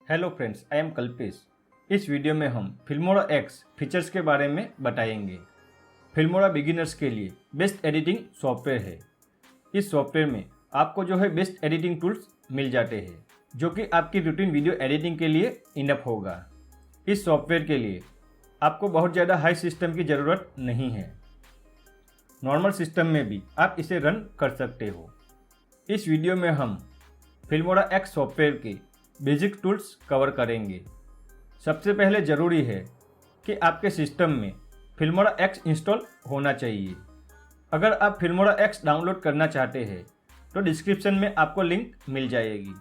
Hello friends, I am Kalpesh. इस video में हम फिल्मोरा एक्स फीचर्स के बारे में बताएंगे। फिल्मोरा बिगिनर्स के लिए बेस्ट एडिटिंग सॉफ्टवेयर है। इस सॉफ्टवेयर में आपको बेस्ट एडिटिंग टूल्स मिल जाते हैं जो कि आपकी रूटीन वीडियो एडिटिंग के लिए इनफ होगा। इस सॉफ्टवेयर के लिए आपको बहुत ज़्यादा हाई सिस्टम की ज़रूरत नहीं है। नॉर्मल सिस्टम में भी आप इसे रन कर सकते हो। इस वीडियो में हम फिल्मोरा एक्स सॉफ्टवेयर के बेसिक टूल्स कवर करेंगे। सबसे पहले ज़रूरी है कि आपके सिस्टम में फिल्मोरा एक्स इंस्टॉल होना चाहिए। अगर आप फिल्मोरा एक्स डाउनलोड करना चाहते हैं तो डिस्क्रिप्शन में आपको लिंक मिल जाएगी।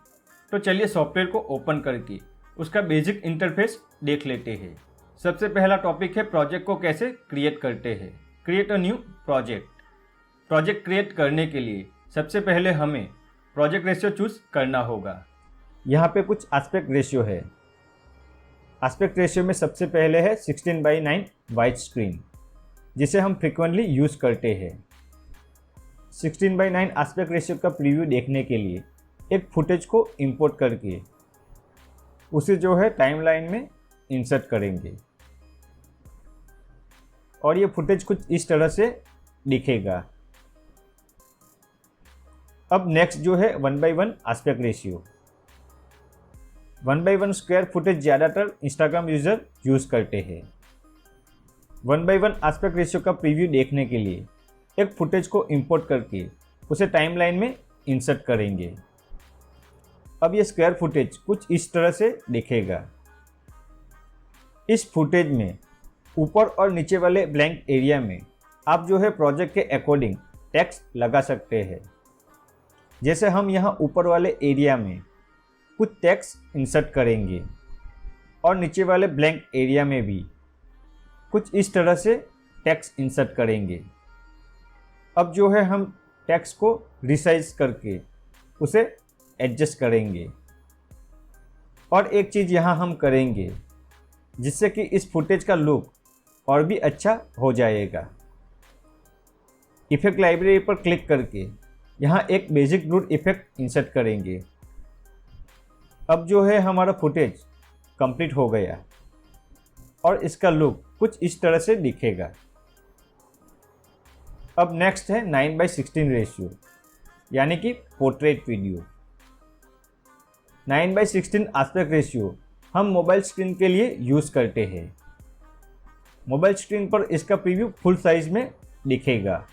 तो चलिए सॉफ्टवेयर को ओपन करके उसका बेसिक इंटरफेस देख लेते हैं। सबसे पहला टॉपिक है प्रोजेक्ट को कैसे क्रिएट करते हैं। Create a new project. Project create करने के लिए सबसे पहले हमें प्रोजेक्ट रेशियो चूज़ करना होगा। यहाँ पे कुछ एस्पेक्ट रेशियो है। एस्पेक्ट रेशियो में सबसे पहले है 16:9 वाइड स्क्रीन, जिसे हम फ्रिक्वेंटली यूज़ करते हैं। 16:9 एस्पेक्ट रेशियो का प्रीव्यू देखने के लिए एक फुटेज को इंपोर्ट करके उसे टाइमलाइन में इंसर्ट करेंगे और ये फुटेज कुछ इस तरह से दिखेगा। अब नेक्स्ट है 1:1 एस्पेक्ट रेशियो। 1:1 स्क्वायर फुटेज ज़्यादातर इंस्टाग्राम यूज़र यूज़ करते हैं। 1:1 एस्पेक्ट रेशियो का प्रीव्यू देखने के लिए एक फुटेज को इंपोर्ट करके उसे टाइमलाइन में इंसर्ट करेंगे। अब ये स्क्वायर फुटेज कुछ इस तरह से दिखेगा। इस फुटेज में ऊपर और नीचे वाले ब्लैंक एरिया में आप प्रोजेक्ट के अकॉर्डिंग टेक्स्ट लगा सकते हैं। जैसे हम यहाँ ऊपर वाले एरिया में कुछ टेक्स्ट इंसर्ट करेंगे और नीचे वाले ब्लैंक एरिया में भी कुछ इस तरह से टेक्स्ट इंसर्ट करेंगे। अब हम टेक्स्ट को रिसाइज करके उसे एडजस्ट करेंगे। और एक चीज़ यहाँ हम करेंगे जिससे कि इस फुटेज का लुक और भी अच्छा हो जाएगा। इफेक्ट लाइब्रेरी पर क्लिक करके यहाँ एक बेसिक ब्लूर इफेक्ट इंसर्ट करेंगे। अब हमारा फुटेज कंप्लीट हो गया और इसका लुक कुछ इस तरह से दिखेगा। अब नेक्स्ट है 9:16 रेशियो, यानी कि पोर्ट्रेट वीडियो। 9:16 एस्पेक्ट रेशियो हम मोबाइल स्क्रीन के लिए यूज़ करते हैं। मोबाइल स्क्रीन पर इसका प्रीव्यू फुल साइज में दिखेगा।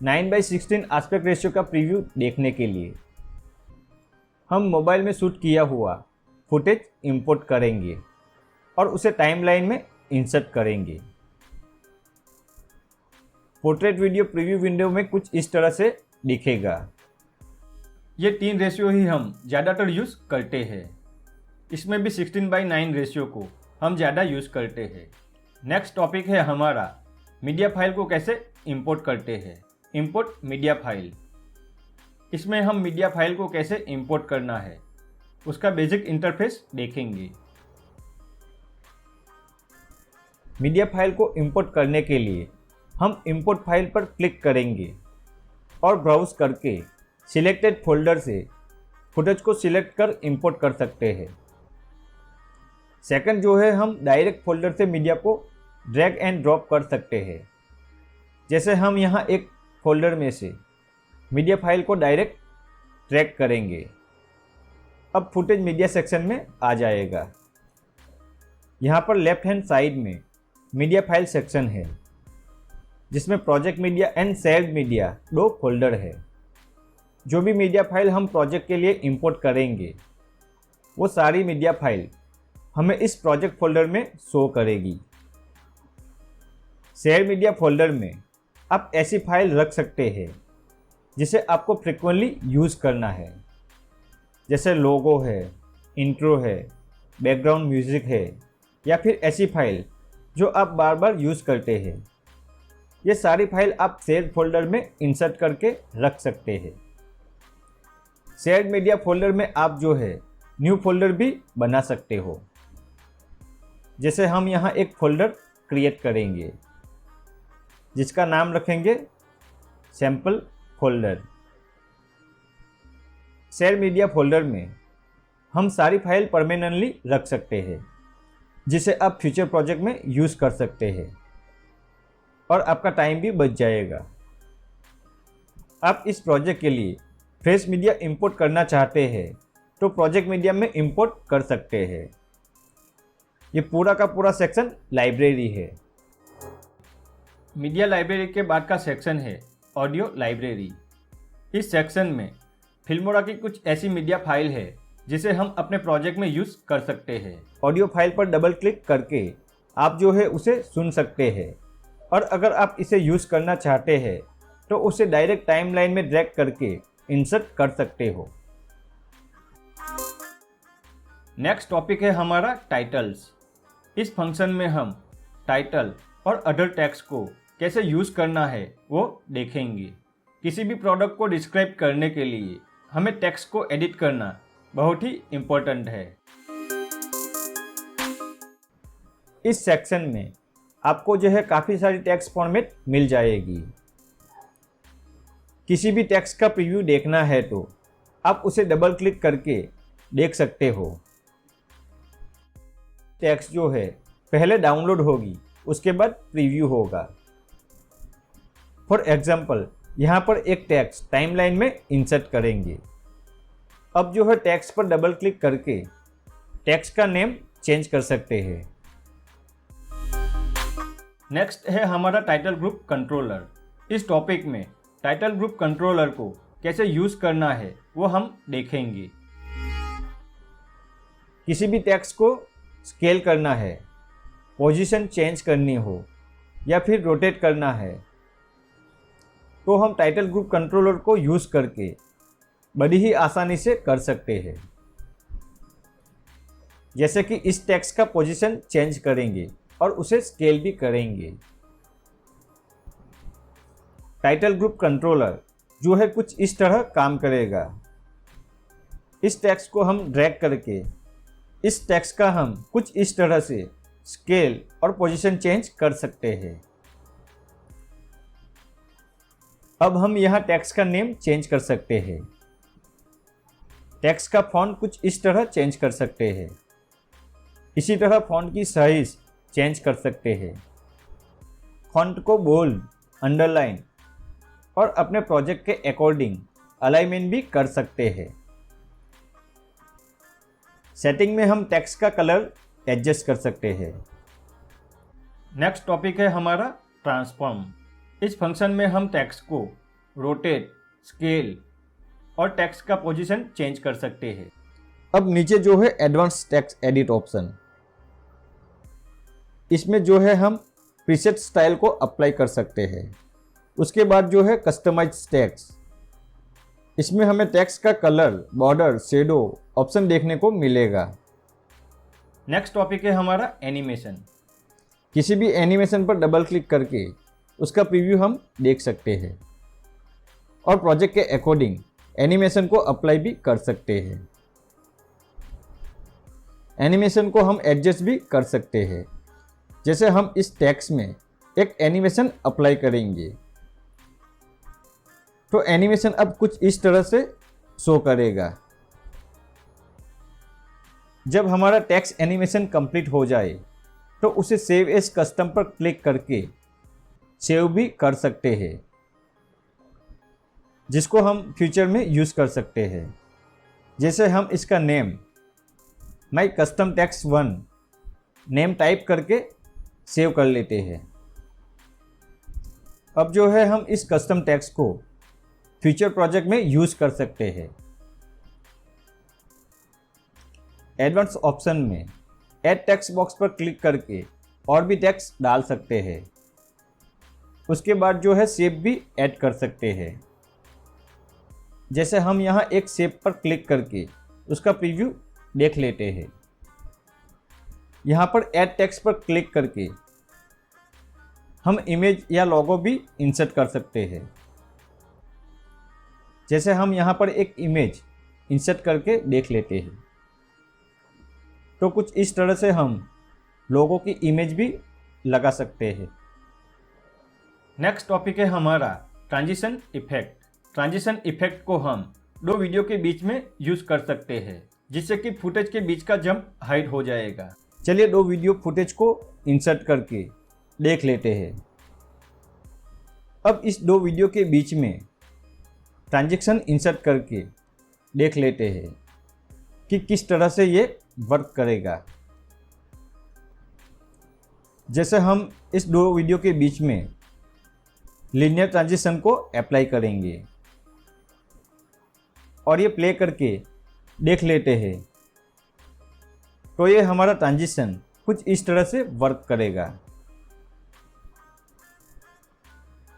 9:16 एस्पेक्ट रेशियो का प्रीव्यू देखने के लिए हम मोबाइल में शूट किया हुआ फुटेज इंपोर्ट करेंगे और उसे टाइमलाइन में इंसर्ट करेंगे। पोर्ट्रेट वीडियो प्रीव्यू विंडो में कुछ इस तरह से दिखेगा। ये 3 रेशियो ही हम ज़्यादातर यूज़ करते हैं। इसमें भी 16:9 रेशियो को हम ज़्यादा यूज़ करते हैं। नेक्स्ट टॉपिक है हमारा मीडिया फाइल को कैसे इंपोर्ट करते हैं। Import media file. इसमें हम मीडिया फाइल को कैसे इंपोर्ट करना है उसका बेसिक इंटरफेस देखेंगे। मीडिया फाइल को इंपोर्ट करने के लिए हम इंपोर्ट फाइल पर क्लिक करेंगे और ब्राउज करके सिलेक्टेड फोल्डर से फुटेज को सिलेक्ट कर इंपोर्ट कर सकते हैं। सेकंड हम डायरेक्ट फोल्डर से मीडिया को ड्रैग एंड ड्रॉप कर सकते हैं। जैसे हम यहाँ एक फोल्डर में से मीडिया फाइल को डायरेक्ट ड्रैग करेंगे। अब फुटेज मीडिया सेक्शन में आ जाएगा। यहाँ पर लेफ्ट हैंड साइड में मीडिया फाइल सेक्शन है जिसमें project media and shared media 2 folder है। जो भी मीडिया फाइल हम प्रोजेक्ट के लिए इंपोर्ट करेंगे वो सारी मीडिया फाइल हमें इस प्रोजेक्ट फोल्डर में शो करेगी। शेयर मीडिया फोल्डर में आप ऐसी फाइल रख सकते हैं जिसे आपको फ्रिक्वेंटली यूज़ करना है, जैसे लोगो है, इंट्रो है, बैकग्राउंड म्यूज़िक है, या फिर ऐसी फाइल जो आप बार बार यूज़ करते हैं। ये सारी फाइल आप शेयर फोल्डर में इंसर्ट करके रख सकते हैं। शेयर्ड मीडिया फोल्डर में आप न्यू फोल्डर भी बना सकते हो। जैसे हम यहाँ एक फोल्डर क्रिएट करेंगे जिसका नाम रखेंगे sample folder. Share media folder में हम सारी फाइल परमानेंटली रख सकते हैं, जिसे आप फ्यूचर प्रोजेक्ट में यूज़ कर सकते हैं और आपका टाइम भी बच जाएगा। आप इस प्रोजेक्ट के लिए फ्रेश मीडिया इंपोर्ट करना चाहते हैं तो प्रोजेक्ट मीडिया में इंपोर्ट कर सकते हैं। ये पूरा का पूरा सेक्शन लाइब्रेरी है। मीडिया लाइब्रेरी के बाद का सेक्शन है ऑडियो लाइब्रेरी। इस सेक्शन में फिल्मोरा की कुछ ऐसी मीडिया फाइल है जिसे हम अपने प्रोजेक्ट में यूज़ कर सकते हैं। ऑडियो फाइल पर डबल क्लिक करके आप जो है उसे सुन सकते हैं, और अगर आप इसे यूज़ करना चाहते हैं तो उसे डायरेक्ट टाइमलाइन में ड्रैग करके इंसर्ट कर सकते हो। नेक्स्ट टॉपिक है हमारा टाइटल्स। इस फंक्शन में हम टाइटल और अदर टेक्स्ट को कैसे यूज़ करना है वो देखेंगे। किसी भी प्रोडक्ट को डिस्क्राइब करने के लिए हमें टेक्स्ट को एडिट करना बहुत ही इम्पोर्टेंट है। इस सेक्शन में आपको जो है काफ़ी सारी टेक्स्ट फॉर्मेट मिल जाएगी। किसी भी टेक्स्ट का प्रीव्यू देखना है तो आप उसे डबल क्लिक करके देख सकते हो। टेक्स्ट जो है पहले डाउनलोड होगी, उसके बाद प्रीव्यू होगा। फॉर एग्जाम्पल यहाँ पर एक टेक्स्ट टाइमलाइन में इंसर्ट करेंगे। अब जो है टेक्स्ट पर डबल क्लिक करके टेक्स्ट का नेम चेंज कर सकते हैं। नेक्स्ट है हमारा टाइटल ग्रुप कंट्रोलर। इस टॉपिक में टाइटल ग्रुप कंट्रोलर को कैसे यूज़ करना है वो हम देखेंगे। किसी भी टेक्स्ट को स्केल करना है, पोजीशन चेंज करनी हो या फिर रोटेट करना है तो हम टाइटल ग्रुप कंट्रोलर को यूज़ करके बड़ी ही आसानी से कर सकते हैं। जैसे कि इस टेक्स्ट का पोजीशन चेंज करेंगे और उसे स्केल भी करेंगे। टाइटल ग्रुप कंट्रोलर जो है कुछ इस तरह काम करेगा। इस टेक्स्ट को हम ड्रैग करके इस टेक्स्ट का हम कुछ इस तरह से स्केल और पोजीशन चेंज कर सकते हैं। अब हम यहाँ टेक्स्ट का नेम चेंज कर सकते हैं। टेक्स्ट का फॉन्ट कुछ इस तरह चेंज कर सकते हैं। इसी तरह फॉन्ट की साइज चेंज कर सकते हैं। फॉन्ट को बोल्ड, अंडरलाइन और अपने प्रोजेक्ट के अकॉर्डिंग अलाइनमेंट भी कर सकते हैं। सेटिंग में हम टेक्स्ट का कलर एडजस्ट कर सकते हैं। नेक्स्ट टॉपिक है हमारा ट्रांसफॉर्म। इस फंक्शन में हम टेक्स्ट को रोटेट, स्केल और टेक्स्ट का पोजीशन चेंज कर सकते हैं। अब नीचे जो है एडवांस टेक्स्ट एडिट ऑप्शन, इसमें जो है हम प्रीसेट स्टाइल को अप्लाई कर सकते हैं। उसके बाद जो है कस्टमाइज टेक्स्ट, इसमें हमें टेक्स्ट का कलर, बॉर्डर, शेडो ऑप्शन देखने को मिलेगा। नेक्स्ट टॉपिक है हमारा एनिमेशन। किसी भी एनिमेशन पर डबल क्लिक करके उसका प्रीव्यू हम देख सकते हैं और प्रोजेक्ट के अकॉर्डिंग एनिमेशन को अप्लाई भी कर सकते हैं। एनिमेशन को हम एडजस्ट भी कर सकते हैं। जैसे हम इस टेक्स्ट में एक एनिमेशन अप्लाई करेंगे तो एनिमेशन अब कुछ इस तरह से शो करेगा। जब हमारा टेक्स्ट एनिमेशन कंप्लीट हो जाए तो उसे सेव एज कस्टम पर क्लिक करके सेव भी कर सकते हैं, जिसको हम फ्यूचर में यूज़ कर सकते हैं। जैसे हम इसका name my custom text 1 name type करके सेव कर लेते हैं। अब जो है हम इस कस्टम टेक्स्ट को फ्यूचर प्रोजेक्ट में यूज़ कर सकते हैं। एडवांस ऑप्शन में ऐड टेक्स्ट बॉक्स पर क्लिक करके और भी टेक्स्ट डाल सकते हैं। उसके बाद जो है शेप भी ऐड कर सकते हैं। जैसे हम यहाँ एक शेप पर क्लिक करके उसका प्रीव्यू देख लेते हैं। यहाँ पर ऐड टेक्स्ट पर क्लिक करके हम इमेज या लोगो भी इंसर्ट कर सकते हैं। जैसे हम यहाँ पर एक इमेज इंसर्ट करके देख लेते हैं तो कुछ इस तरह से हम लोगों की इमेज भी लगा सकते हैं। नेक्स्ट टॉपिक है हमारा ट्रांजिशन इफेक्ट। ट्रांजिशन इफेक्ट को हम दो वीडियो के बीच में यूज़ कर सकते हैं। जिससे कि फुटेज के बीच का जंप हाइड हो जाएगा। चलिए दो वीडियो फुटेज को इंसर्ट करके देख लेते हैं। अब इस दो वीडियो के बीच में ट्रांजैक्शन इंसर्ट करके देख लेते हैं कि किस तरह से ये वर्क करेगा। जैसे हम इस दो वीडियो के बीच में लीनियर ट्रांजिशन को अप्लाई करेंगे और ये प्ले करके देख लेते हैं, तो ये हमारा ट्रांजिशन कुछ इस तरह से वर्क करेगा।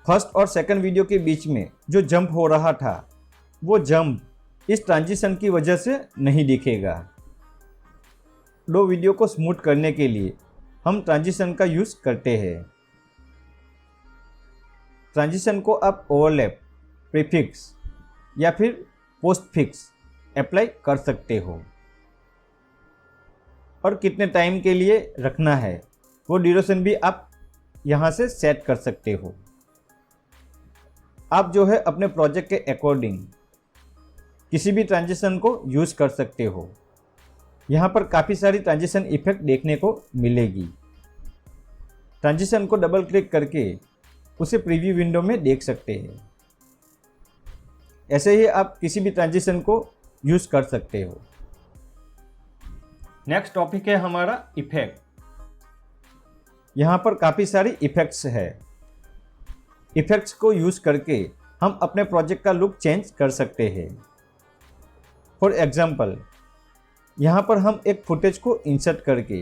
फर्स्ट और सेकंड वीडियो के बीच में जो जंप हो रहा था, वो जंप इस ट्रांजिशन की वजह से नहीं दिखेगा। दो वीडियो को स्मूथ करने के लिए हम ट्रांजिशन का यूज़ करते हैं। ट्रांजिशन को आप ओवरलैप, प्रीफिक्स या फिर पोस्टफिक्स अप्लाई कर सकते हो और कितने टाइम के लिए रखना है वो ड्यूरेशन भी आप यहाँ से सेट कर सकते हो। आप जो है अपने प्रोजेक्ट के अकॉर्डिंग किसी भी ट्रांजिशन को यूज़ कर सकते हो। यहाँ पर काफ़ी सारी ट्रांजिशन इफेक्ट देखने को मिलेगी। ट्रांजिशन को डबल क्लिक करके उसे प्रीव्यू विंडो में देख सकते हैं। ऐसे ही आप किसी भी ट्रांजिशन को यूज़ कर सकते हो। नेक्स्ट टॉपिक है हमारा इफेक्ट। यहाँ पर काफ़ी सारी इफेक्ट्स है। इफेक्ट्स को यूज़ करके हम अपने प्रोजेक्ट का लुक चेंज कर सकते हैं। फॉर एग्जांपल, यहाँ पर हम एक फुटेज को इंसर्ट करके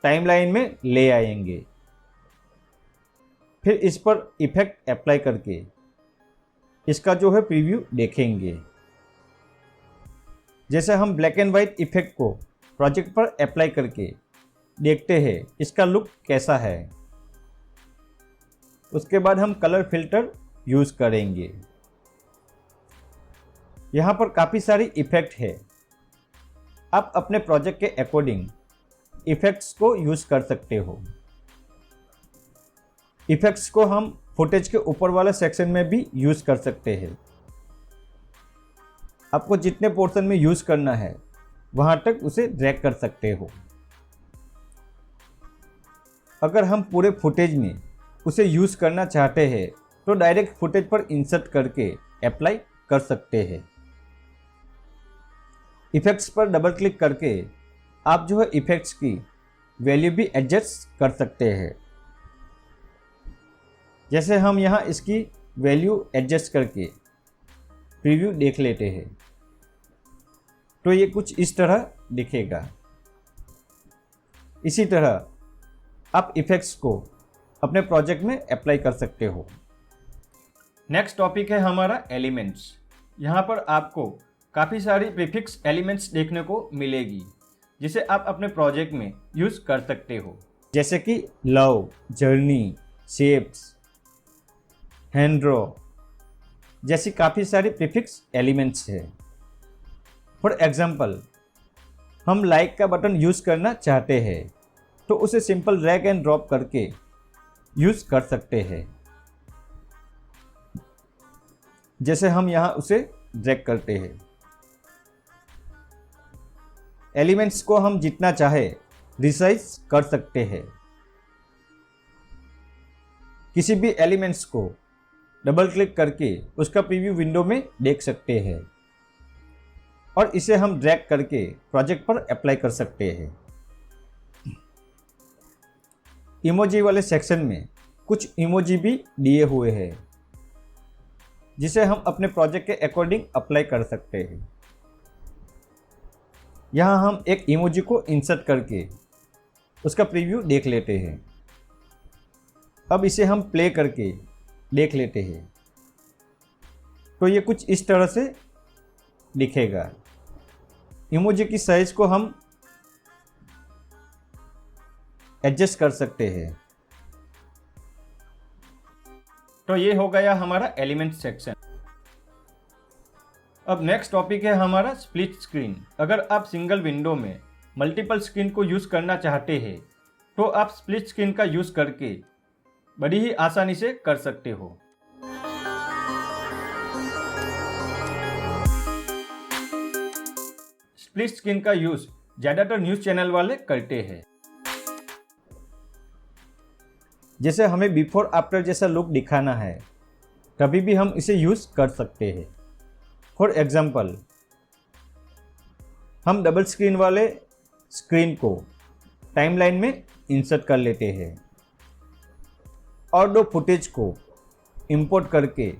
टाइमलाइन में ले आएंगे, फिर इस पर इफेक्ट अप्लाई करके इसका जो है प्रीव्यू देखेंगे। जैसे हम ब्लैक एंड वाइट इफेक्ट को प्रोजेक्ट पर अप्लाई करके देखते हैं इसका लुक कैसा है। उसके बाद हम कलर फिल्टर यूज़ करेंगे। यहाँ पर काफ़ी सारी इफेक्ट है। आप अपने प्रोजेक्ट के अकॉर्डिंग इफेक्ट्स को यूज़ कर सकते हो। इफेक्ट्स को हम फुटेज के ऊपर वाले सेक्शन में भी यूज़ कर सकते हैं। आपको जितने पोर्शन में यूज़ करना है वहाँ तक उसे ड्रैग कर सकते हो। अगर हम पूरे फुटेज में उसे यूज़ करना चाहते हैं तो डायरेक्ट फुटेज पर इंसर्ट करके अप्लाई कर सकते हैं। इफेक्ट्स पर डबल क्लिक करके आप जो है इफेक्ट्स की वैल्यू भी एडजस्ट कर सकते हैं। जैसे हम यहाँ इसकी वैल्यू एडजस्ट करके प्रीव्यू देख लेते हैं, तो ये कुछ इस तरह दिखेगा। इसी तरह आप इफेक्ट्स को अपने प्रोजेक्ट में अप्लाई कर सकते हो। नेक्स्ट टॉपिक है हमारा एलिमेंट्स। यहाँ पर आपको काफ़ी सारी प्रीफिक्स एलिमेंट्स देखने को मिलेगी जिसे आप अपने प्रोजेक्ट में यूज़ कर सकते हो। जैसे कि love, journey, shapes, hand draw जैसी काफ़ी सारी प्रीफिक्स एलिमेंट्स है। फॉर एग्जांपल, हम लाइक का बटन यूज़ करना चाहते हैं तो उसे सिंपल ड्रैग एंड ड्रॉप करके यूज़ कर सकते हैं। जैसे हम यहाँ उसे ड्रैग करते हैं। एलिमेंट्स को हम जितना चाहे रिसाइज कर सकते हैं। किसी भी एलिमेंट्स को डबल क्लिक करके उसका प्रीव्यू विंडो में देख सकते हैं और इसे हम ड्रैग करके प्रोजेक्ट पर अप्लाई कर सकते हैं। इमोजी वाले सेक्शन में कुछ इमोजी भी दिए हुए हैं जिसे हम अपने प्रोजेक्ट के अकॉर्डिंग अप्लाई कर सकते हैं। यहाँ हम एक इमोजी को इंसर्ट करके उसका प्रीव्यू देख लेते हैं। अब इसे हम प्ले करके देख लेते हैं, तो ये कुछ इस तरह से दिखेगा। इमोजी की साइज को हम एडजस्ट कर सकते हैं। तो ये हो गया हमारा एलिमेंट सेक्शन। अब नेक्स्ट टॉपिक है हमारा स्प्लिट स्क्रीन। अगर आप सिंगल विंडो में मल्टीपल स्क्रीन को यूज़ करना चाहते हैं तो आप स्प्लिट स्क्रीन का यूज़ करके बड़ी ही आसानी से कर सकते हो। स्प्लिट स्क्रीन का यूज ज़्यादातर न्यूज़ चैनल वाले करते हैं। जैसे हमें बिफोर आफ्टर जैसा लुक दिखाना है, तभी भी हम इसे यूज़ कर सकते हैं। फॉर एग्जाम्पल, हम डबल स्क्रीन वाले स्क्रीन को टाइमलाइन में इंसर्ट कर लेते हैं और दो फुटेज को इंपोर्ट करके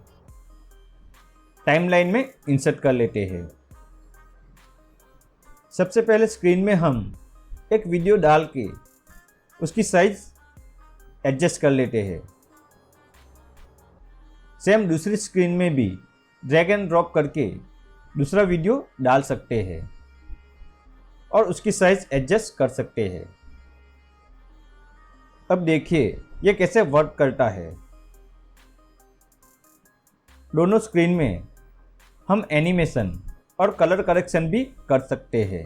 टाइमलाइन में इंसर्ट कर लेते हैं। सबसे पहले स्क्रीन में हम एक वीडियो डाल के उसकी साइज एडजस्ट कर लेते हैं। सेम दूसरी स्क्रीन में भी ड्रैग एंड ड्रॉप करके दूसरा वीडियो डाल सकते हैं और उसकी साइज एडजस्ट कर सकते हैं। अब देखिए ये कैसे वर्क करता है। दोनों स्क्रीन में हम एनिमेशन और कलर करेक्शन भी कर सकते हैं।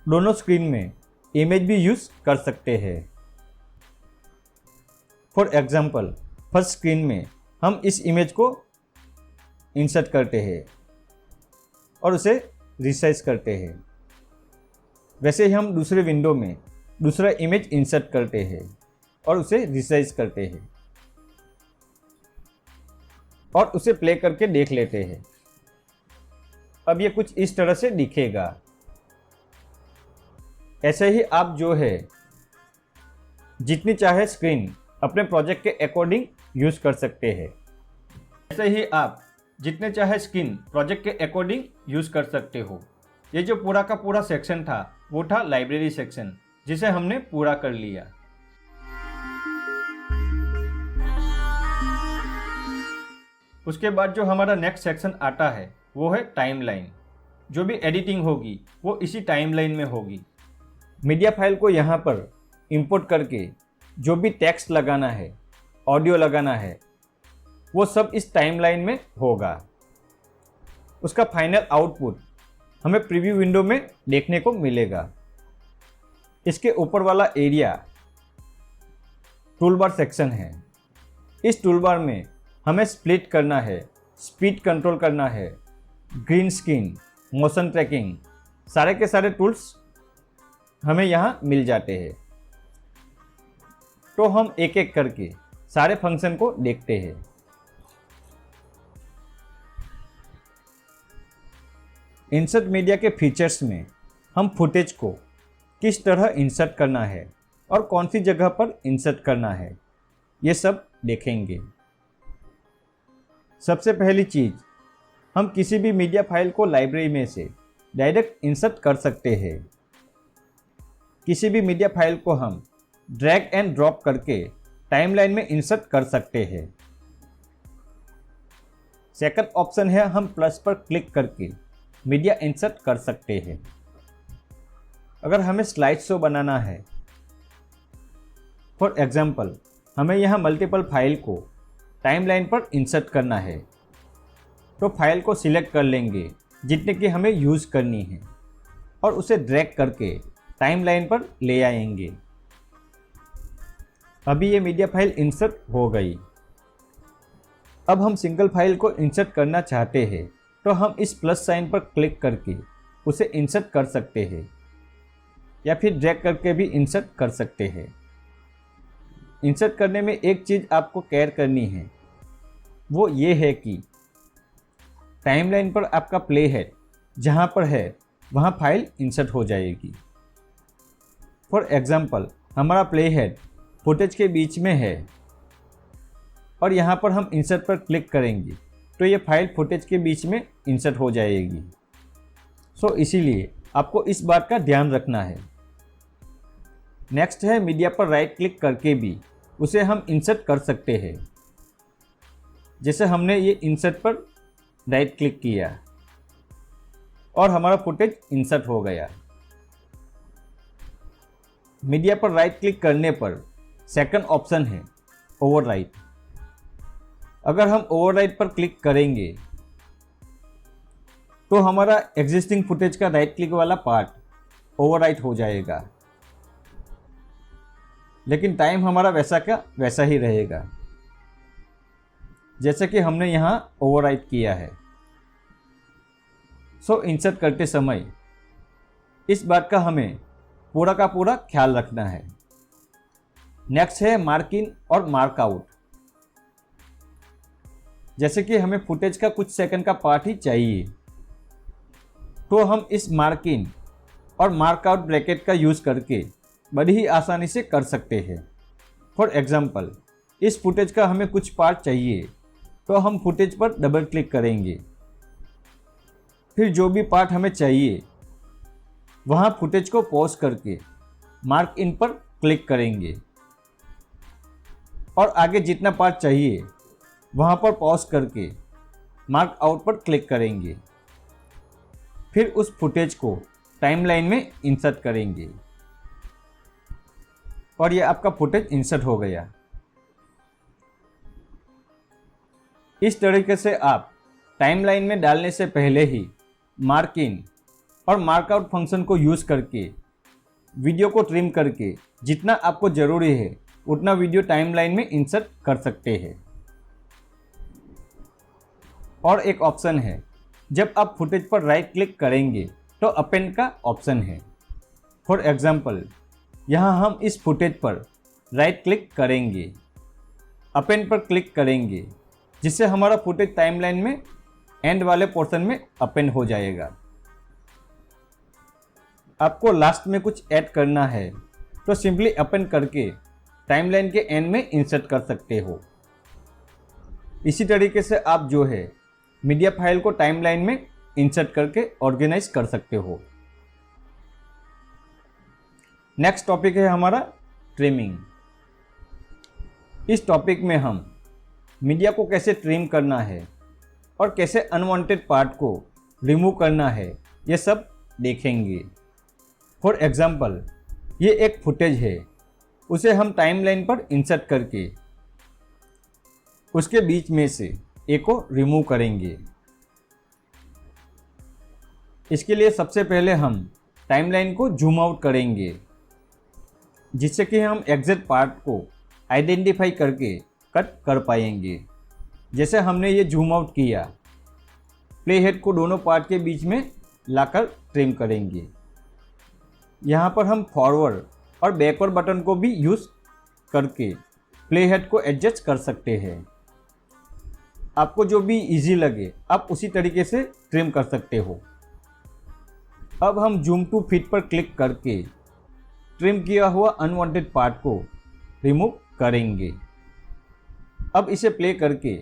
दोनों स्क्रीन में इमेज भी यूज कर सकते हैं। फॉर एग्जाम्पल, फर्स्ट स्क्रीन में हम इस इमेज को इंसर्ट करते हैं और उसे रिसाइज करते हैं। वैसे ही हम दूसरे विंडो में दूसरा इमेज इंसर्ट करते हैं और उसे रिसाइज करते हैं और उसे प्ले करके देख लेते हैं। अब ये कुछ इस तरह से दिखेगा। ऐसे ही आप जो है जितनी चाहे स्क्रीन अपने प्रोजेक्ट के अकॉर्डिंग यूज कर सकते हैं। ऐसे ही आप जितने चाहे स्क्रीन प्रोजेक्ट के अकॉर्डिंग यूज कर सकते हो। ये जो पूरा का पूरा सेक्शन था वो था लाइब्रेरी सेक्शन, जिसे हमने पूरा कर लिया। उसके बाद जो हमारा नेक्स्ट सेक्शन आता है वो है टाइमलाइन। जो भी एडिटिंग होगी वो इसी टाइमलाइन में होगी। मीडिया फाइल को यहाँ पर इंपोर्ट करके जो भी टेक्स्ट लगाना है, ऑडियो लगाना है, वो सब इस टाइमलाइन में होगा। उसका फाइनल आउटपुट हमें प्रीव्यू विंडो में देखने को मिलेगा। इसके ऊपर वाला एरिया टूलबार सेक्शन है। इस टूलबार में हमें स्प्लिट करना है, स्पीड कंट्रोल करना है, ग्रीन स्क्रीन, मोशन ट्रैकिंग, सारे के सारे टूल्स हमें यहाँ मिल जाते हैं। तो हम एक एक करके सारे फंक्शन को देखते हैं। इंसर्ट मीडिया के फीचर्स में हम फुटेज को किस तरह इंसर्ट करना है और कौन सी जगह पर इंसर्ट करना है, ये सब देखेंगे। सबसे पहली चीज़, हम किसी भी मीडिया फाइल को लाइब्रेरी में से डायरेक्ट इंसर्ट कर सकते हैं। किसी भी मीडिया फाइल को हम ड्रैग एंड ड्रॉप करके टाइमलाइन में इंसर्ट कर सकते हैं। सेकंड ऑप्शन है, हम प्लस पर क्लिक करके मीडिया इंसर्ट कर सकते हैं। अगर हमें स्लाइड शो बनाना है, फॉर एग्जाम्पल हमें यहाँ मल्टीपल फाइल को टाइमलाइन पर इंसर्ट करना है, तो फाइल को सिलेक्ट कर लेंगे जितने की हमें यूज़ करनी है और उसे ड्रैग करके टाइमलाइन पर ले आएंगे। अभी ये मीडिया फाइल इंसर्ट हो गई। अब हम सिंगल फाइल को इंसर्ट करना चाहते हैं तो हम इस प्लस साइन पर क्लिक करके उसे इंसर्ट कर सकते हैं या फिर ड्रैग करके भी इंसर्ट कर सकते हैं। इंसर्ट करने में एक चीज़ आपको केयर करनी है, वो ये है कि टाइमलाइन पर आपका प्ले हेड जहाँ पर है वहाँ फाइल इंसर्ट हो जाएगी। फॉर एग्जाम्पल, हमारा प्ले हेड फुटेज के बीच में है और यहाँ पर हम इंसर्ट पर क्लिक करेंगे तो ये फाइल फुटेज के बीच में इंसर्ट हो जाएगी। सो इसीलिए आपको इस बात का ध्यान रखना है। नेक्स्ट है, मीडिया पर राइट क्लिक करके भी उसे हम इंसर्ट कर सकते हैं। जैसे हमने ये इंसर्ट पर राइट क्लिक किया और हमारा फुटेज इंसर्ट हो गया। मीडिया पर राइट क्लिक करने पर सेकंड ऑप्शन है ओवरराइट। अगर हम ओवरराइट पर क्लिक करेंगे तो हमारा एग्जिस्टिंग फुटेज का राइट क्लिक वाला पार्ट ओवरराइट हो जाएगा, लेकिन टाइम हमारा वैसा का वैसा ही रहेगा जैसे कि हमने यहाँ ओवरराइट किया है। सो इंसर्ट करते समय इस बात का हमें पूरा का पूरा ख्याल रखना है। नेक्स्ट है मार्क इन और मार्क आउट। जैसे कि हमें फुटेज का कुछ सेकंड का पार्ट ही चाहिए, तो हम इस मार्क इन और मार्क आउट ब्रैकेट का यूज़ करके बड़ी ही आसानी से कर सकते हैं। फॉर एग्जांपल, इस फुटेज का हमें कुछ पार्ट चाहिए, तो हम फुटेज पर डबल क्लिक करेंगे। फिर जो भी पार्ट हमें चाहिए वहाँ फुटेज को पॉज करके मार्क इन पर क्लिक करेंगे और आगे जितना पार्ट चाहिए वहाँ पर पॉज करके मार्क आउट पर क्लिक करेंगे। फिर उस फुटेज को टाइमलाइन में इंसर्ट करेंगे और ये आपका फुटेज इंसर्ट हो गया। इस तरीके से आप टाइमलाइन में डालने से पहले ही मार्क इन और मार्क आउट फंक्शन को यूज़ करके वीडियो को ट्रिम करके जितना आपको ज़रूरी है उतना वीडियो टाइमलाइन में इंसर्ट कर सकते हैं। और एक ऑप्शन है, जब आप फुटेज पर राइट क्लिक करेंगे तो अपेंड का ऑप्शन है। फॉर एग्जांपल, यहाँ हम इस फुटेज पर राइट क्लिक करेंगे, अपेंड पर क्लिक करेंगे, जिससे हमारा फुटेज टाइमलाइन में एंड वाले पोर्शन में अपेंड हो जाएगा। आपको लास्ट में कुछ ऐड करना है तो सिंपली अपेंड करके टाइमलाइन के एंड में इंसर्ट कर सकते हो। इसी तरीके से आप जो है मीडिया फाइल को टाइमलाइन में इंसर्ट करके ऑर्गेनाइज कर सकते हो। नेक्स्ट टॉपिक है हमारा ट्रिमिंग। इस टॉपिक में हम मीडिया को कैसे ट्रिम करना है और कैसे अनवांटेड पार्ट को रिमूव करना है, ये सब देखेंगे। फॉर एग्जांपल, ये एक फुटेज है, उसे हम टाइमलाइन पर इंसर्ट करके उसके बीच में से एक को रिमूव करेंगे। इसके लिए सबसे पहले हम टाइमलाइन को जूम आउट करेंगे, जिससे कि हम एग्जैक्ट पार्ट को आइडेंटिफाई करके कट कर पाएंगे। जैसे हमने ये जूम आउट किया, प्ले हेड को दोनों पार्ट के बीच में लाकर ट्रिम करेंगे। यहाँ पर हम फॉरवर्ड और बैकवर्ड बटन को भी यूज़ करके प्ले हेड को एडजस्ट कर सकते हैं। आपको जो भी इजी लगे आप उसी तरीके से ट्रिम कर सकते हो। अब हम जूम टू फिट पर क्लिक करके ट्रिम किया हुआ अनवांटेड पार्ट को रिमूव करेंगे। अब इसे प्ले करके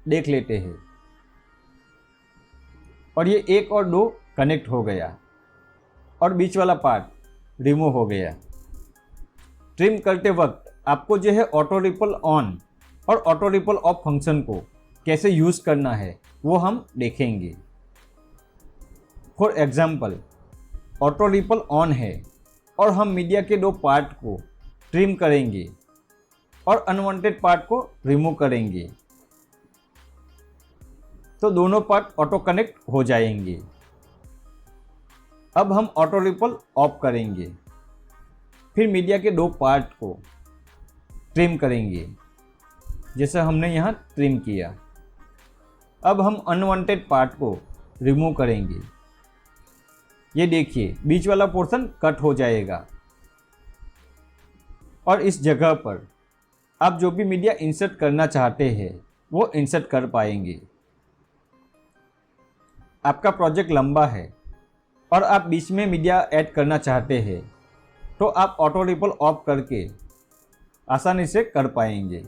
देख लेते हैं और ये 1 और 2 कनेक्ट हो गया और बीच वाला पार्ट रिमूव हो गया। ट्रिम करते वक्त आपको जो है ऑटो रिपल ऑन और ऑटो रिपल ऑफ फंक्शन को कैसे यूज़ करना है वो हम देखेंगे। For example, auto ripple on है और हम मीडिया के 2 पार्ट को ट्रिम करेंगे और अनवांटेड पार्ट को रिमूव करेंगे, तो दोनों पार्ट ऑटो कनेक्ट हो जाएंगे। अब हम ऑटो रिपल ऑफ करेंगे, फिर मीडिया के 2 पार्ट को ट्रिम करेंगे, जैसे हमने यहाँ ट्रिम किया। अब हम अनवांटेड पार्ट को रिमूव करेंगे। ये देखिए, बीच वाला पोर्शन कट हो जाएगा और इस जगह पर आप जो भी मीडिया इंसर्ट करना चाहते हैं वो इंसर्ट कर पाएंगे। आपका प्रोजेक्ट लंबा है और आप बीच में मीडिया ऐड करना चाहते हैं तो आप ऑटो रिपल ऑफ करके आसानी से कर पाएंगे।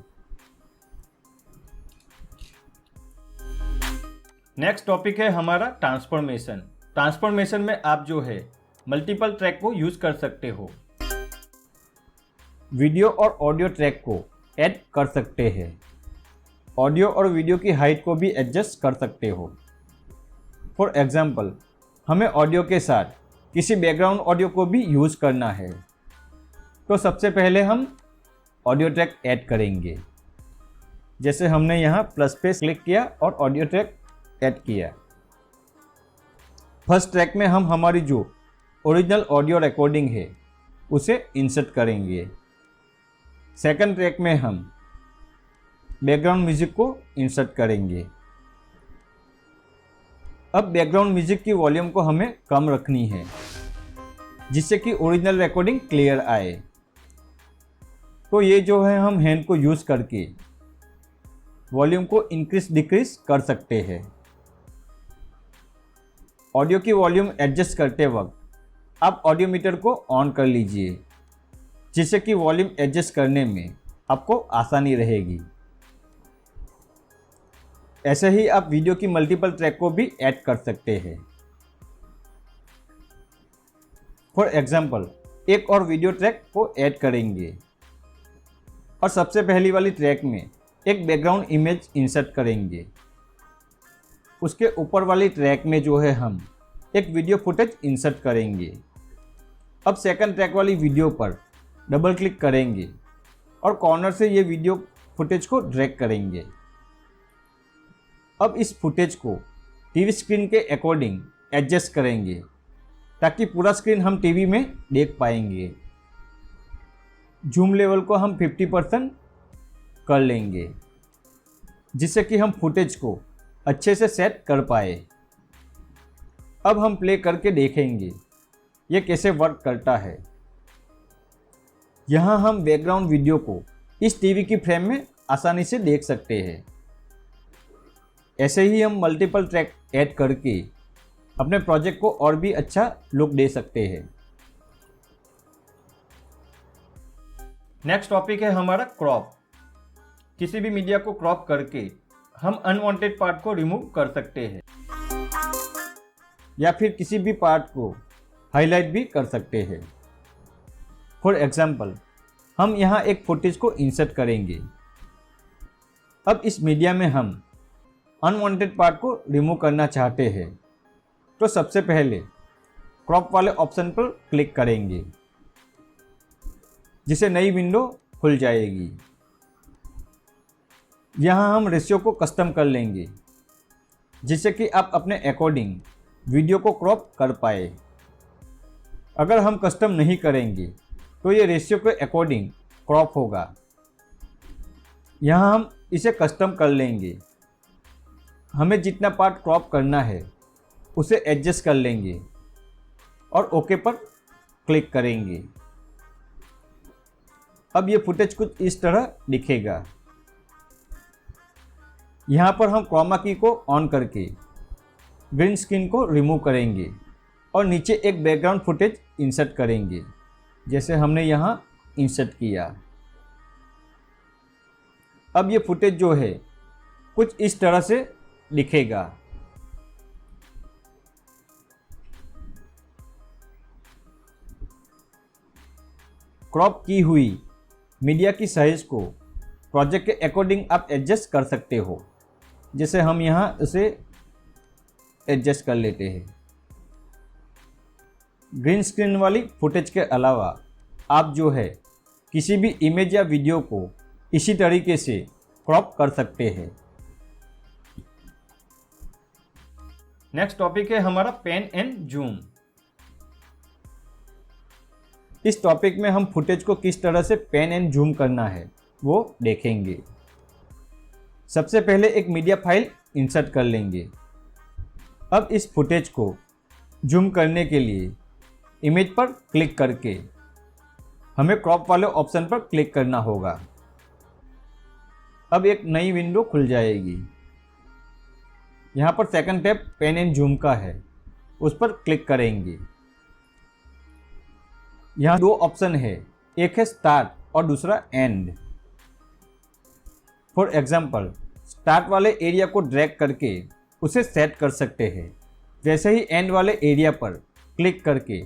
नेक्स्ट टॉपिक है हमारा ट्रांसफॉर्मेशन। ट्रांसफॉर्मेशन में आप जो है मल्टीपल ट्रैक को यूज़ कर सकते हो। वीडियो और ऑडियो ट्रैक को ऐड कर सकते हैं। ऑडियो और वीडियो की हाइट को भी एडजस्ट कर सकते हो। फॉर एग्जांपल, हमें ऑडियो के साथ किसी बैकग्राउंड ऑडियो को भी यूज़ करना है, तो सबसे पहले हम ऑडियो ट्रैक ऐड करेंगे। जैसे हमने यहाँ प्लस पे क्लिक किया और ऑडियो ट्रैक ऐड किया। फर्स्ट ट्रैक में हम हमारी जो ओरिजिनल ऑडियो रिकॉर्डिंग है उसे इंसर्ट करेंगे। सेकंड ट्रैक में हम बैकग्राउंड म्यूजिक को इंसर्ट करेंगे। अब बैकग्राउंड म्यूजिक की वॉल्यूम को हमें कम रखनी है जिससे कि ओरिजिनल रिकॉर्डिंग क्लियर आए। तो ये जो है हम हैंड को यूज़ करके वॉल्यूम को इंक्रीज डिक्रीज कर सकते हैं। ऑडियो की वॉल्यूम एडजस्ट करते वक्त आप ऑडियो मीटर को ऑन कर लीजिए जिससे कि वॉल्यूम एडजस्ट करने में आपको आसानी रहेगी। ऐसे ही आप वीडियो की मल्टीपल ट्रैक को भी ऐड कर सकते हैं। फॉर एग्जाम्पल एक और वीडियो ट्रैक को ऐड करेंगे और सबसे पहली वाली ट्रैक में एक बैकग्राउंड इमेज इंसर्ट करेंगे। उसके ऊपर वाली ट्रैक में जो है हम एक वीडियो फुटेज इंसर्ट करेंगे। अब सेकंड ट्रैक वाली वीडियो पर डबल क्लिक करेंगे और कॉर्नर से ये वीडियो फुटेज को ड्रैग करेंगे। अब इस फुटेज को टीवी स्क्रीन के अकॉर्डिंग एडजस्ट करेंगे ताकि पूरा स्क्रीन हम टीवी में देख पाएंगे। जूम लेवल को हम 50% कर लेंगे जिससे कि हम फुटेज को अच्छे से सेट कर पाए। अब हम प्ले करके देखेंगे ये कैसे वर्क करता है। यहाँ हम बैकग्राउंड वीडियो को इस टीवी की फ्रेम में आसानी से देख सकते हैं। ऐसे ही हम मल्टीपल ट्रैक ऐड करके अपने प्रोजेक्ट को और भी अच्छा लुक दे सकते हैं। नेक्स्ट टॉपिक है हमारा क्रॉप। किसी भी मीडिया को क्रॉप करके हम अनवांटेड पार्ट को रिमूव कर सकते हैं या फिर किसी भी पार्ट को हाईलाइट भी कर सकते हैं। फॉर एग्जाम्पल हम यहाँ एक फुटेज को इंसर्ट करेंगे। अब इस मीडिया में हम अनवांटेड पार्ट को रिमूव करना चाहते हैं तो सबसे पहले क्रॉप वाले ऑप्शन पर क्लिक करेंगे जिससे नई विंडो खुल जाएगी। यहाँ हम रेशियो को कस्टम कर लेंगे जिससे कि आप अपने अकॉर्डिंग वीडियो को क्रॉप कर पाए। अगर हम कस्टम नहीं करेंगे तो ये रेशियो के अकॉर्डिंग क्रॉप होगा। यहाँ हम इसे कस्टम कर लेंगे। हमें जितना पार्ट क्रॉप करना है उसे एडजस्ट कर लेंगे और ओके पर क्लिक करेंगे। अब ये फुटेज कुछ इस तरह दिखेगा। यहाँ पर हम क्रोमा की को ऑन करके ग्रीन स्क्रीन को रिमूव करेंगे और नीचे एक बैकग्राउंड फुटेज इंसर्ट करेंगे जैसे हमने यहाँ इंसर्ट किया। अब ये फुटेज जो है कुछ इस तरह से दिखेगा। क्रॉप की हुई मीडिया की साइज को प्रोजेक्ट के अकॉर्डिंग आप एडजस्ट कर सकते हो। जैसे हम यहाँ उसे एडजस्ट कर लेते हैं। ग्रीन स्क्रीन वाली फुटेज के अलावा आप जो है किसी भी इमेज या वीडियो को इसी तरीके से क्रॉप कर सकते हैं। नेक्स्ट टॉपिक है हमारा पैन एंड जूम। इस टॉपिक में हम फुटेज को किस तरह से पैन एंड जूम करना है वो देखेंगे। सबसे पहले एक मीडिया फाइल इंसर्ट कर लेंगे। अब इस फुटेज को जूम करने के लिए इमेज पर क्लिक करके हमें क्रॉप वाले ऑप्शन पर क्लिक करना होगा। अब एक नई विंडो खुल जाएगी। यहाँ पर second tab pan and zoom का है, उस पर क्लिक करेंगे। यहाँ दो ऑप्शन है, एक है स्टार्ट और दूसरा एंड। फॉर एग्जाम्पल स्टार्ट वाले एरिया को ड्रैग करके उसे सेट कर सकते हैं। वैसे ही एंड वाले एरिया पर क्लिक करके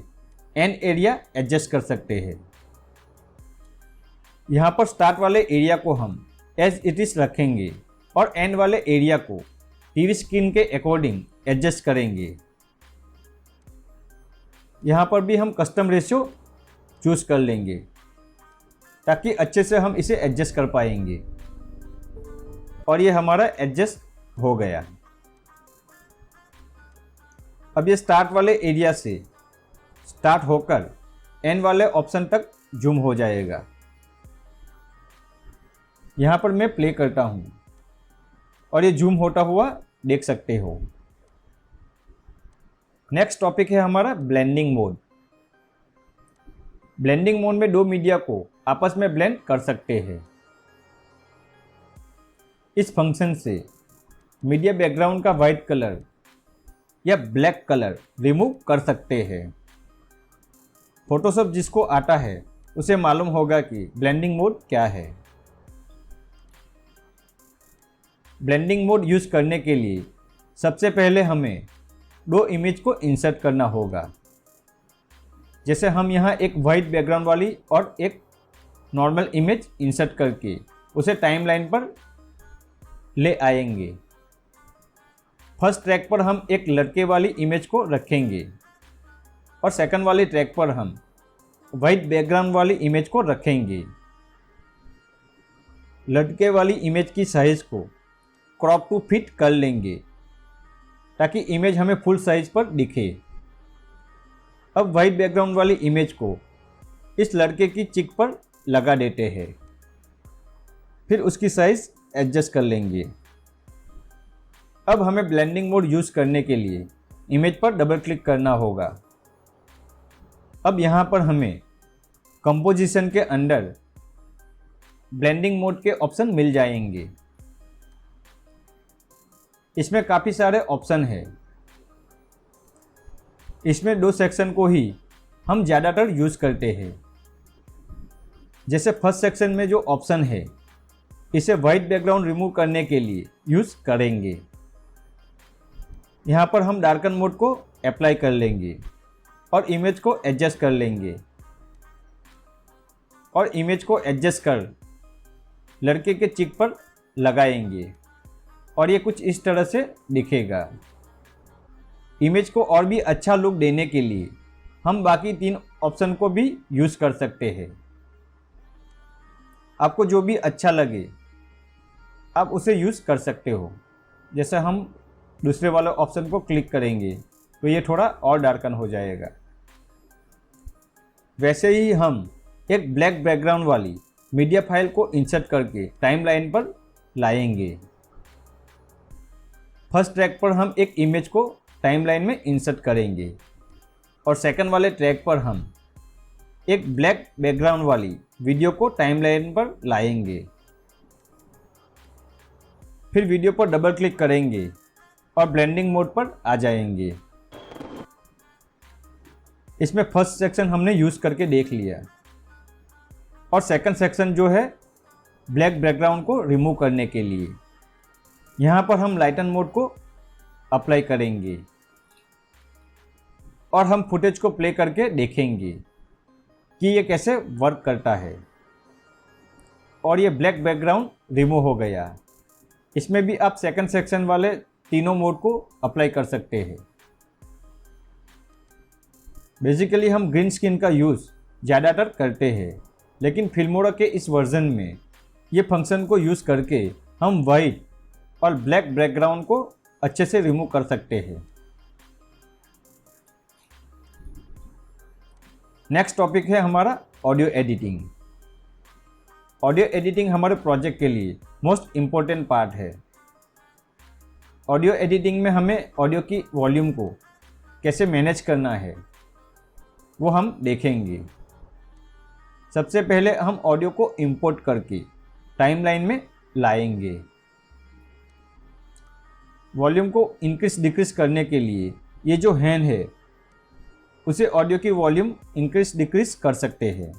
एंड एरिया एडजस्ट कर सकते हैं। यहाँ पर स्टार्ट वाले एरिया को हम एज इट इज रखेंगे और एंड वाले एरिया को टीवी स्क्रीन के अकॉर्डिंग एडजस्ट करेंगे। यहाँ पर भी हम कस्टम रेशियो चूज़ कर लेंगे ताकि अच्छे से हम इसे एडजस्ट कर पाएंगे। और ये हमारा एडजस्ट हो गया। अब ये स्टार्ट वाले एरिया से स्टार्ट होकर एंड वाले ऑप्शन तक जूम हो जाएगा। यहाँ पर मैं प्ले करता हूँ और ये जूम होता हुआ देख सकते हो। नेक्स्ट टॉपिक है हमारा ब्लेंडिंग मोड। ब्लेंडिंग मोड में दो मीडिया को आपस में ब्लेंड कर सकते हैं। इस फंक्शन से मीडिया बैकग्राउंड का वाइट कलर या ब्लैक कलर रिमूव कर सकते हैं। फोटोशॉप जिसको आता है उसे मालूम होगा कि ब्लेंडिंग मोड क्या है। ब्लेंडिंग मोड यूज़ करने के लिए सबसे पहले हमें दो इमेज को इंसर्ट करना होगा। जैसे हम यहाँ एक वाइट बैकग्राउंड वाली और एक नॉर्मल इमेज इंसर्ट करके उसे टाइमलाइन पर ले आएंगे। फर्स्ट ट्रैक पर हम एक लड़के वाली इमेज को रखेंगे और सेकंड वाली ट्रैक पर हम वाइट बैकग्राउंड वाली इमेज को रखेंगे। लड़के वाली इमेज की साइज को क्रॉप टू फिट कर लेंगे ताकि इमेज हमें फुल साइज पर दिखे। अब वाइट बैकग्राउंड वाली इमेज को इस लड़के की चिक पर लगा देते हैं, फिर उसकी साइज एडजस्ट कर लेंगे। अब हमें ब्लेंडिंग मोड यूज़ करने के लिए इमेज पर डबल क्लिक करना होगा। अब यहाँ पर हमें कंपोजिशन के अंदर ब्लेंडिंग मोड के ऑप्शन मिल जाएंगे। इसमें काफ़ी सारे ऑप्शन हैं। इसमें दो सेक्शन को ही हम ज़्यादातर यूज़ करते हैं। जैसे फर्स्ट सेक्शन में जो ऑप्शन है इसे वाइट बैकग्राउंड रिमूव करने के लिए यूज़ करेंगे। यहाँ पर हम डार्कन मोड को अप्लाई कर लेंगे और इमेज को एडजस्ट कर लेंगे और इमेज को एडजस्ट कर लड़के के चिक पर लगाएंगे और ये कुछ इस तरह से दिखेगा। इमेज को और भी अच्छा लुक देने के लिए हम बाकी तीन ऑप्शन को भी यूज़ कर सकते हैं। आपको जो भी अच्छा लगे आप उसे यूज़ कर सकते हो। जैसे हम दूसरे वाले ऑप्शन को क्लिक करेंगे तो ये थोड़ा और डार्कन हो जाएगा। वैसे ही हम एक ब्लैक बैकग्राउंड वाली मीडिया फाइल को इंसर्ट करके टाइमलाइन पर लाएंगे। फर्स्ट ट्रैक पर हम एक इमेज को टाइमलाइन में इंसर्ट करेंगे और सेकंड वाले ट्रैक पर हम एक ब्लैक बैकग्राउंड वाली वीडियो को टाइमलाइन पर लाएंगे। फिर वीडियो पर डबल क्लिक करेंगे और ब्लेंडिंग मोड पर आ जाएंगे। इसमें फर्स्ट सेक्शन हमने यूज़ करके देख लिया और सेकंड सेक्शन जो है ब्लैक बैकग्राउंड को रिमूव करने के लिए यहाँ पर हम लाइटन मोड को अप्लाई करेंगे और हम फुटेज को प्ले करके देखेंगे कि ये कैसे वर्क करता है। और ये ब्लैक बैकग्राउंड रिमूव हो गया। इसमें भी आप सेकंड सेक्शन वाले तीनों मोड को अप्लाई कर सकते हैं। बेसिकली हम ग्रीन स्क्रीन का यूज़ ज़्यादातर करते हैं, लेकिन फिल्मोरा के इस वर्जन में ये फंक्शन को यूज़ करके हम वाइट और ब्लैक बैकग्राउंड को अच्छे से रिमूव कर सकते हैं। नेक्स्ट टॉपिक है हमारा ऑडियो एडिटिंग। ऑडियो एडिटिंग हमारे प्रोजेक्ट के लिए मोस्ट इम्पोर्टेंट पार्ट है। ऑडियो एडिटिंग में हमें ऑडियो की वॉल्यूम को कैसे मैनेज करना है वो हम देखेंगे। सबसे पहले हम ऑडियो को इंपोर्ट करके टाइमलाइन में लाएंगे। वॉल्यूम को इंक्रीज डिक्रीज करने के लिए ये जो हैंड है उसे ऑडियो की वॉल्यूम इंक्रीज डिक्रीज कर सकते हैं।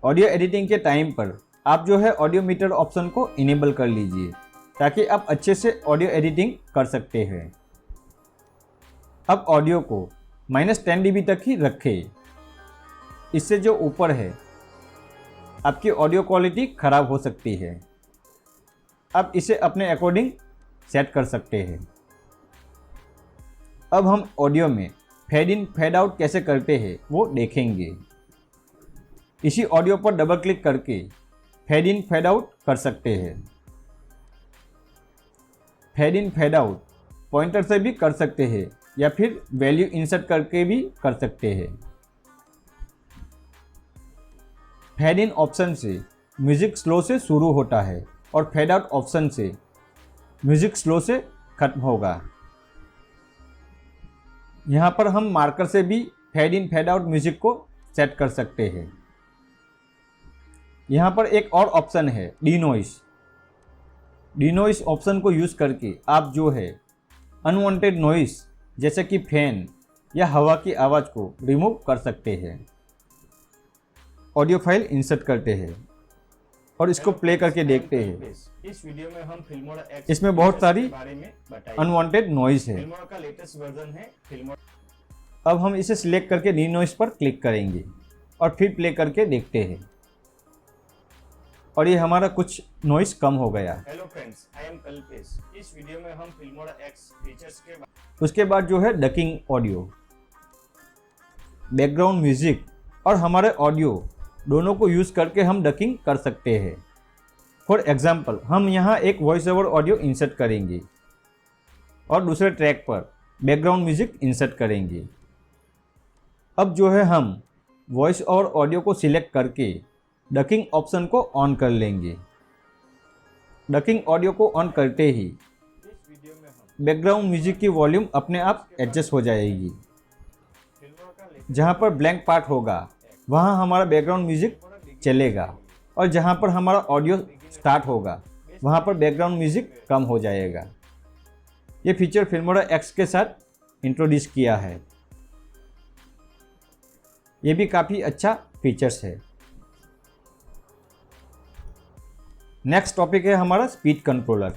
ऑडियो एडिटिंग के टाइम पर आप जो है ऑडियो मीटर ऑप्शन को इनेबल कर लीजिए ताकि आप अच्छे से ऑडियो एडिटिंग कर सकते हैं। अब ऑडियो को -10 dB तक ही रखें। इससे जो ऊपर है आपकी ऑडियो क्वालिटी ख़राब हो सकती है। आप इसे अपने अकॉर्डिंग सेट कर सकते हैं। अब हम ऑडियो में फेड इन फेड आउट कैसे करते हैं वो देखेंगे। इसी ऑडियो पर डबल क्लिक करके फेड इन फेड आउट कर सकते हैं। Fade in fade out pointer से भी कर सकते हैं या फिर वैल्यू इंसर्ट करके भी कर सकते हैं। फेड इन ऑप्शन से म्यूजिक स्लो से शुरू होता है और फेड आउट ऑप्शन से म्यूजिक स्लो से खत्म होगा। यहाँ पर हम मार्कर से भी fade in fade out music को सेट कर सकते हैं। यहाँ पर एक और ऑप्शन है डिनॉइस। डिनॉइस ऑप्शन को यूज़ करके आप जो है अनवांटेड नॉइस जैसे कि फैन या हवा की आवाज़ को रिमूव कर सकते हैं। ऑडियो फाइल इंसर्ट करते हैं और इसको प्ले करके देखते हैं। इस वीडियो में हम फिल्मोरा एक्स इसमें बहुत सारी बारे में बताएंगे। अनवांटेड नॉइस है। फिल्मोरा का लेटेस्ट वर्जन है अब हम इसे सिलेक्ट करके डी नॉइस पर क्लिक करेंगे और फिर प्ले करके देखते हैं और ये हमारा कुछ नॉइस कम हो गया। Hello friends, I am Kalpesh. इस वीडियो में हम फिल्मोरा एक्स फीचर्स के उसके बाद जो है डकिंग ऑडियो, बैकग्राउंड म्यूजिक और हमारे ऑडियो दोनों को यूज़ करके हम डकिंग कर सकते हैं। फॉर एग्जांपल हम यहाँ एक वॉइस ओवर ऑडियो इंसर्ट करेंगे और दूसरे ट्रैक पर बैकग्राउंड म्यूजिक इंसर्ट करेंगे। अब जो है हम वॉइस ओवर ऑडियो को सिलेक्ट करके डकिंग ऑप्शन को ऑन कर लेंगे। डकिंग ऑडियो को ऑन करते ही इस वीडियो में हम बैकग्राउंड म्यूजिक की वॉल्यूम अपने आप एडजस्ट हो जाएगी। फिल्मोरा का लेटेस्ट जहाँ पर ब्लैंक पार्ट होगा वहाँ हमारा बैकग्राउंड म्यूजिक चलेगा और जहाँ पर हमारा ऑडियो स्टार्ट होगा वहाँ पर बैकग्राउंड म्यूजिक कम हो जाएगा। ये फीचर फिल्मोरा एक्स के साथ इंट्रोड्यूस किया है। ये भी काफ़ी अच्छा फीचर्स है। नेक्स्ट टॉपिक है हमारा स्पीड कंट्रोलर।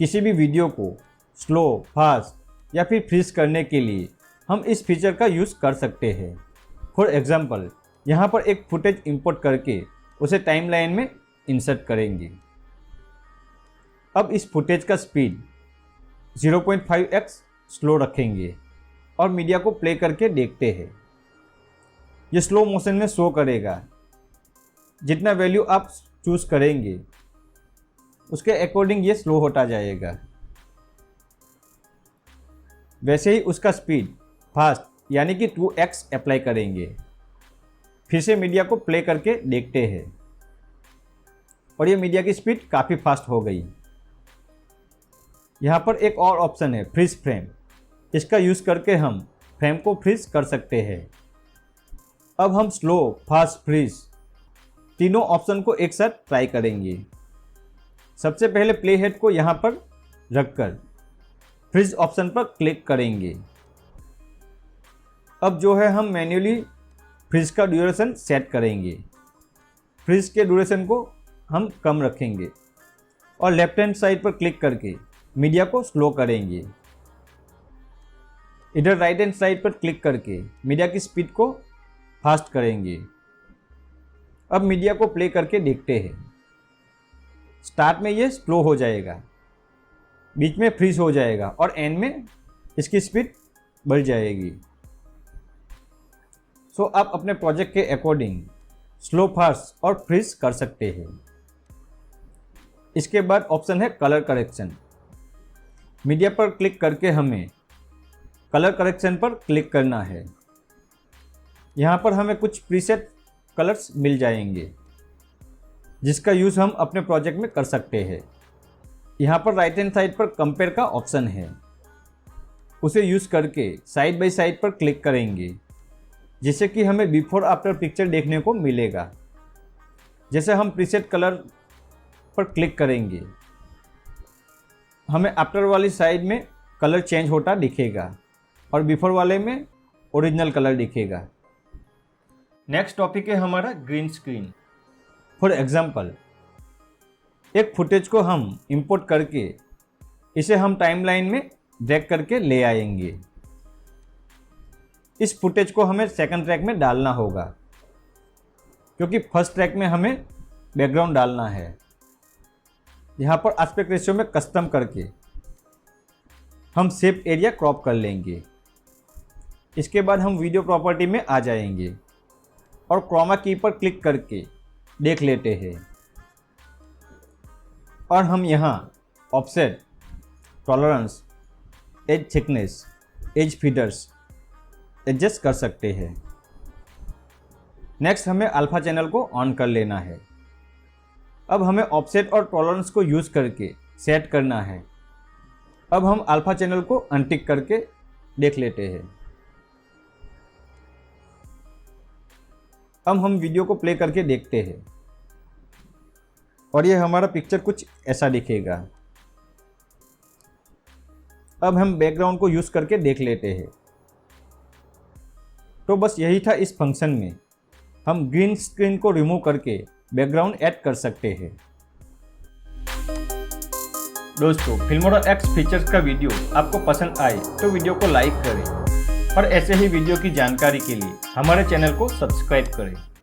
किसी भी वीडियो को स्लो, फास्ट या फिर फ्रीज करने के लिए हम इस फीचर का यूज़ कर सकते हैं। फॉर एग्जांपल यहाँ पर एक फुटेज इंपोर्ट करके उसे टाइमलाइन में इंसर्ट करेंगे। अब इस फुटेज का स्पीड 0.5x स्लो रखेंगे और मीडिया को प्ले करके देखते हैं। ये स्लो मोशन में शो करेगा। जितना वैल्यू आप चूज़ करेंगे उसके अकॉर्डिंग ये स्लो होता जाएगा। वैसे ही उसका स्पीड फास्ट यानी कि 2x अप्लाई करेंगे। फिर से मीडिया को प्ले करके देखते हैं और ये मीडिया की स्पीड काफ़ी फास्ट हो गई। यहाँ पर एक और ऑप्शन है फ्रीज फ्रेम। इसका यूज़ करके हम फ्रेम को फ्रीज कर सकते हैं। अब हम स्लो, फास्ट, फ्रीज तीनों ऑप्शन को एक साथ ट्राई करेंगे। सबसे पहले प्ले हेड को यहाँ पर रखकर फ्रीज ऑप्शन पर क्लिक करेंगे। अब जो है हम मैन्युअली फ्रीज का ड्यूरेशन सेट करेंगे। फ्रीज के ड्यूरेशन को हम कम रखेंगे और लेफ्ट हैंड साइड पर क्लिक करके मीडिया को स्लो करेंगे। इधर राइट हैंड साइड पर क्लिक करके मीडिया की स्पीड को फास्ट करेंगे। अब मीडिया को प्ले करके देखते हैं। स्टार्ट में ये स्लो हो जाएगा, बीच में फ्रीज हो जाएगा और एंड में इसकी स्पीड बढ़ जाएगी। सो आप अपने प्रोजेक्ट के अकॉर्डिंग स्लो, फास्ट और फ्रीज कर सकते हैं। इसके बाद ऑप्शन है कलर करेक्शन। मीडिया पर क्लिक करके हमें कलर करेक्शन पर क्लिक करना है। यहाँ पर हमें कुछ प्रीसेट कलर्स मिल जाएंगे जिसका यूज़ हम अपने प्रोजेक्ट में कर सकते हैं। यहाँ पर राइट हैंड साइड पर कंपेयर का ऑप्शन है। उसे यूज़ करके साइड बाय साइड पर क्लिक करेंगे जिससे कि हमें बिफोर आफ्टर पिक्चर देखने को मिलेगा। जैसे हम प्रीसेट कलर पर क्लिक करेंगे हमें आफ्टर वाली साइड में कलर चेंज होता दिखेगा और बिफोर वाले में ओरिजिनल कलर दिखेगा। नेक्स्ट टॉपिक है हमारा ग्रीन स्क्रीन। फॉर एग्जांपल एक फुटेज को हम इंपोर्ट करके इसे हम टाइमलाइन में ड्रैग करके ले आएंगे। इस फुटेज को हमें सेकंड ट्रैक में डालना होगा क्योंकि फर्स्ट ट्रैक में हमें बैकग्राउंड डालना है। यहाँ पर एस्पेक्ट रेशियो में कस्टम करके हम शेप एरिया क्रॉप कर लेंगे। इसके बाद हम वीडियो प्रॉपर्टी में आ जाएंगे और क्रोमा की पर क्लिक करके देख लेते हैं और हम यहाँ offset, tolerance, edge thickness, edge feeders adjust कर सकते हैं। नेक्स्ट हमें अल्फा चैनल को ऑन कर लेना है। अब हमें ऑफसेट और टॉलरेंस को यूज़ करके सेट करना है। अब हम अल्फा चैनल को अनटिक करके देख लेते हैं। अब हम वीडियो को प्ले करके देखते हैं और ये हमारा पिक्चर कुछ ऐसा दिखेगा। अब हम बैकग्राउंड को यूज़ करके देख लेते हैं। तो बस यही था इस फंक्शन में। हम ग्रीन स्क्रीन को रिमूव करके बैकग्राउंड ऐड कर सकते हैं। दोस्तों, फिल्मोरा X फीचर्स का वीडियो आपको पसंद आए तो वीडियो को लाइक करें और ऐसे ही वीडियो की जानकारी के लिए हमारे चैनल को सब्सक्राइब करें।